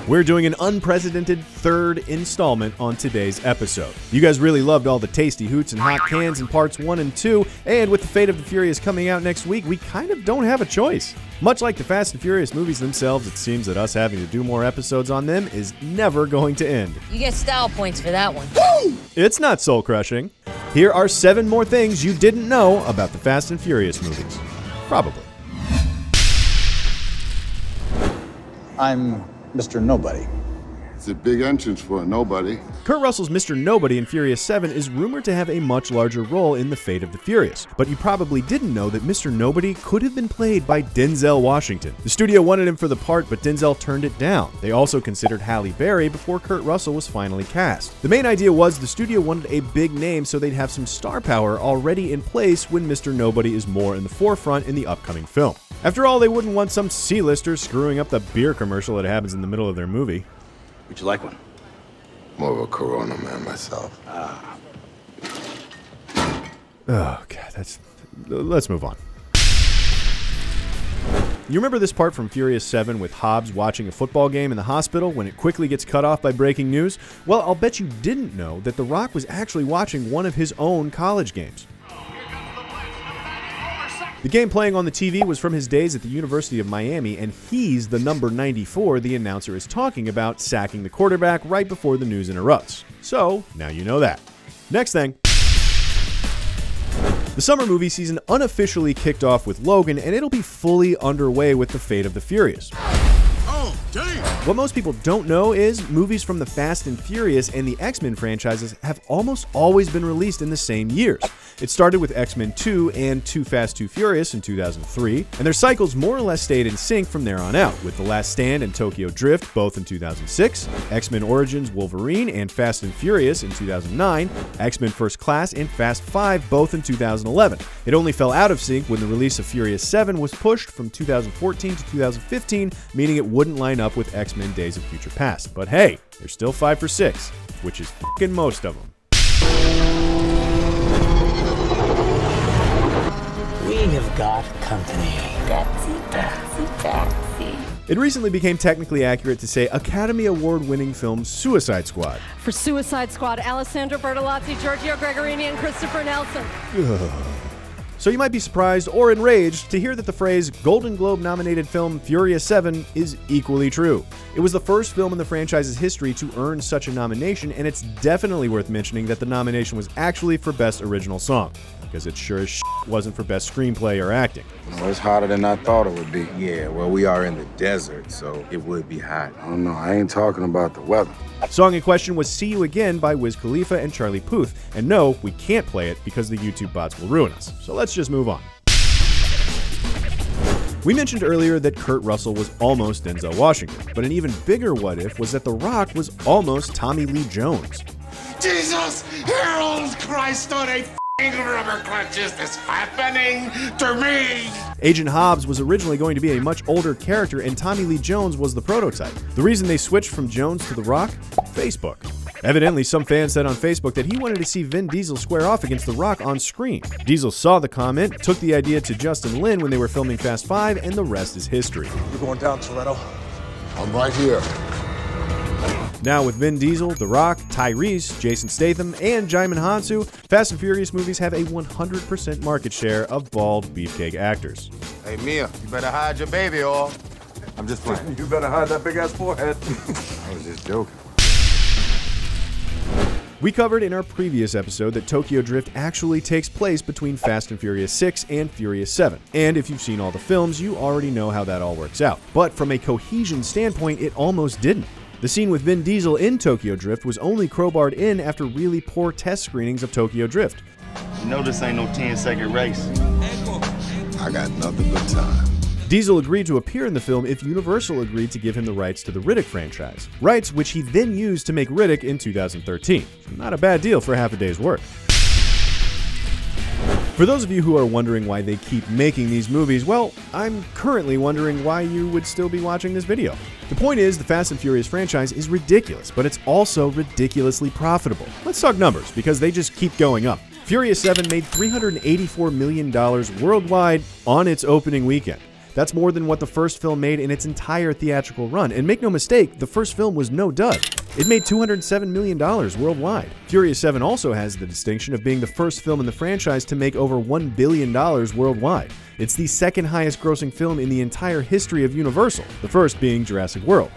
We're doing an unprecedented third installment on today's episode. You guys really loved all the tasty hoots and hot cans in parts 1 and 2, and with The Fate of the Furious coming out next week, we kind of don't have a choice. Much like the Fast and Furious movies themselves, it seems that us having to do more episodes on them is never going to end. You get style points for that one. It's not soul-crushing. Here are 7 more things you didn't know about the Fast and Furious movies. Probably. I'm Mr. Nobody. It's a big entrance for a nobody. Kurt Russell's Mr. Nobody in Furious 7 is rumored to have a much larger role in The Fate of the Furious, but you probably didn't know that Mr. Nobody could have been played by Denzel Washington. The studio wanted him for the part, but Denzel turned it down. They also considered Halle Berry before Kurt Russell was finally cast. The main idea was the studio wanted a big name so they'd have some star power already in place when Mr. Nobody is more in the forefront in the upcoming film. After all, they wouldn't want some C-lister screwing up the beer commercial that happens in the middle of their movie. Would you like one? More of a Corona man myself. Oh, God, let's move on. You remember this part from Furious 7 with Hobbs watching a football game in the hospital when it quickly gets cut off by breaking news? Well, I'll bet you didn't know that The Rock was actually watching one of his own college games. The game playing on the TV was from his days at the University of Miami, and he's the number 94 the announcer is talking about sacking the quarterback right before the news interrupts. So, now you know that. Next thing. The summer movie season unofficially kicked off with Logan, and it'll be fully underway with The Fate of the Furious. Oh, damn! What most people don't know is movies from the Fast and Furious and the X-Men franchises have almost always been released in the same years. It started with X-Men 2 and Too Fast, Too Furious in 2003, and their cycles more or less stayed in sync from there on out, with The Last Stand and Tokyo Drift both in 2006, X-Men Origins Wolverine and Fast and Furious in 2009, X-Men First Class and Fast 5 both in 2011. It only fell out of sync when the release of Furious 7 was pushed from 2014 to 2015, meaning it wouldn't line up with X-Men Days of Future Past. But hey, they're still 5 for 6, which is f***ing most of them. We have got company. Patsy. It recently became technically accurate to say Academy Award-winning film Suicide Squad. For Suicide Squad, Alessandro Bertolazzi, Giorgio Gregorini, and Christopher Nelson. So you might be surprised or enraged to hear that the phrase Golden Globe-nominated film Furious 7 is equally true. It was the first film in the franchise's history to earn such a nomination, and it's definitely worth mentioning that the nomination was actually for Best Original Song, because it sure as wasn't for Best Screenplay or Acting. Well, it's hotter than I thought it would be. Yeah, well, we are in the desert, so it would be hot. Oh, no, I ain't talking about the weather. Song in question was See You Again by Wiz Khalifa and Charlie Puth, and no, we can't play it because the YouTube bots will ruin us. So let's just move on. We mentioned earlier that Kurt Russell was almost Denzel Washington, but an even bigger what-if was that The Rock was almost Tommy Lee Jones. Jesus, Harold Christ on a rubber clutches is happening to me. Agent Hobbs was originally going to be a much older character, and Tommy Lee Jones was the prototype. The reason they switched from Jones to The Rock? Facebook. Evidently, some fan said on Facebook that he wanted to see Vin Diesel square off against The Rock on screen. Diesel saw the comment, took the idea to Justin Lin when they were filming Fast 5, and the rest is history. You're going down, Toretto. I'm right here. Now with Vin Diesel, The Rock, Tyrese, Jason Statham, and Jaimin Hansu, Fast and Furious movies have a 100% market share of bald beefcake actors. Hey, Mia, you better hide your baby, or I'm just playing. You better hide that big-ass forehead. I was just joking. We covered in our previous episode that Tokyo Drift actually takes place between Fast and Furious 6 and Furious 7. And if you've seen all the films, you already know how that all works out. But from a cohesion standpoint, it almost didn't. The scene with Vin Diesel in Tokyo Drift was only crowbarred in after really poor test screenings of Tokyo Drift. You know this ain't no 10-second race. I got nothing but time. Diesel agreed to appear in the film if Universal agreed to give him the rights to the Riddick franchise, rights which he then used to make Riddick in 2013. Not a bad deal for half a day's work. For those of you who are wondering why they keep making these movies, well, I'm currently wondering why you would still be watching this video. The point is, the Fast and Furious franchise is ridiculous, but it's also ridiculously profitable. Let's talk numbers, because they just keep going up. Furious 7 made $384 million worldwide on its opening weekend. That's more than what the first film made in its entire theatrical run. And make no mistake, the first film was no dud. It made $207 million worldwide. Furious 7 also has the distinction of being the first film in the franchise to make over $1 billion worldwide. It's the second highest grossing film in the entire history of Universal, the first being Jurassic World.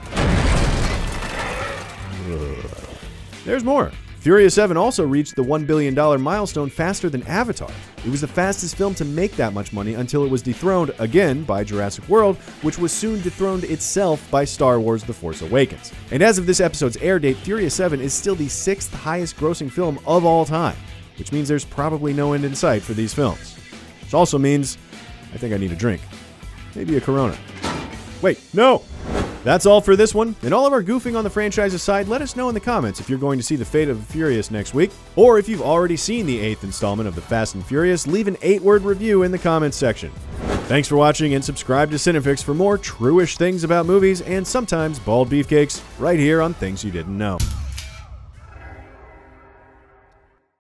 There's more. Furious 7 also reached the $1 billion milestone faster than Avatar. It was the fastest film to make that much money until it was dethroned again by Jurassic World, which was soon dethroned itself by Star Wars: The Force Awakens. And as of this episode's air date, Furious 7 is still the 6th highest grossing film of all time, which means there's probably no end in sight for these films. Which also means I think I need a drink. Maybe a Corona. Wait, no! That's all for this one, and all of our goofing on the franchise aside, let us know in the comments if you're going to see The Fate of the Furious next week, or if you've already seen the 8th installment of The Fast and Furious, leave an 8-word review in the comments section. Thanks for watching, and subscribe to CineFix for more true-ish things about movies and sometimes bald beefcakes right here on Things You Didn't Know.